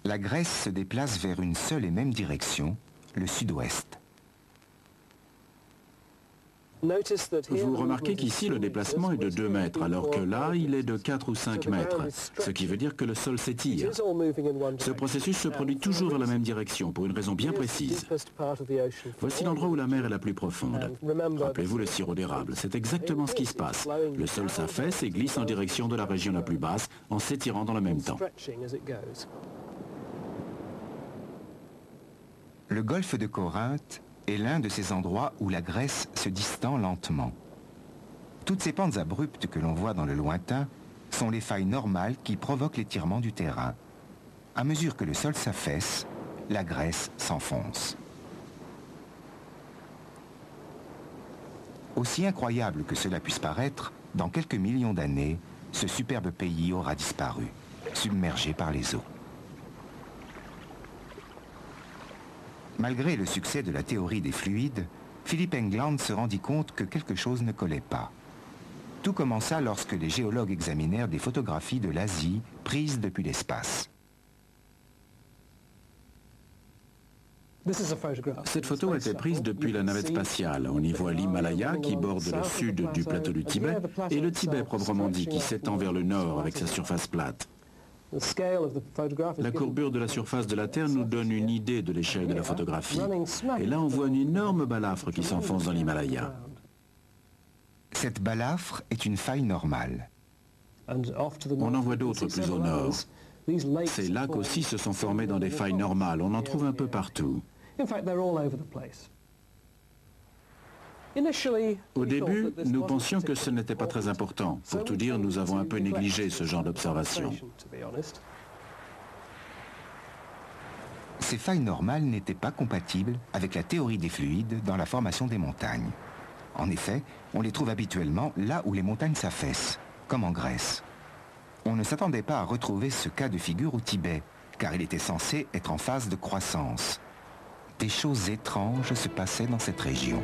La Grèce se déplace vers une seule et même direction, le sud-ouest. Vous remarquez qu'ici le déplacement est de 2 mètres, alors que là il est de 4 ou 5 mètres, ce qui veut dire que le sol s'étire. Ce processus se produit toujours vers la même direction, pour une raison bien précise. Voici l'endroit où la mer est la plus profonde. Rappelez-vous le sirop d'érable, c'est exactement ce qui se passe. Le sol s'affaisse et glisse en direction de la région la plus basse, en s'étirant dans le même temps. Le golfe de Corinthe est l'un de ces endroits où la Grèce se distend lentement. Toutes ces pentes abruptes que l'on voit dans le lointain sont les failles normales qui provoquent l'étirement du terrain. À mesure que le sol s'affaisse, la Grèce s'enfonce. Aussi incroyable que cela puisse paraître, dans quelques millions d'années, ce superbe pays aura disparu, submergé par les eaux. Malgré le succès de la théorie des fluides, Philipp Englund se rendit compte que quelque chose ne collait pas. Tout commença lorsque les géologues examinèrent des photographies de l'Asie prises depuis l'espace. Cette photo a été prise depuis la navette spatiale. On y voit l'Himalaya qui borde le sud du plateau du Tibet et le Tibet proprement dit qui s'étend vers le nord avec sa surface plate. La courbure de la surface de la Terre nous donne une idée de l'échelle de la photographie. Et là, on voit une énorme balafre qui s'enfonce dans l'Himalaya. Cette balafre est une faille normale. On en voit d'autres plus au nord. Ces lacs aussi se sont formés dans des failles normales. On en trouve un peu partout. Au début, nous pensions que ce n'était pas très important. Pour tout dire, nous avons un peu négligé ce genre d'observation. Ces failles normales n'étaient pas compatibles avec la théorie des fluides dans la formation des montagnes. En effet, on les trouve habituellement là où les montagnes s'affaissent, comme en Grèce. On ne s'attendait pas à retrouver ce cas de figure au Tibet, car il était censé être en phase de croissance. Des choses étranges se passaient dans cette région.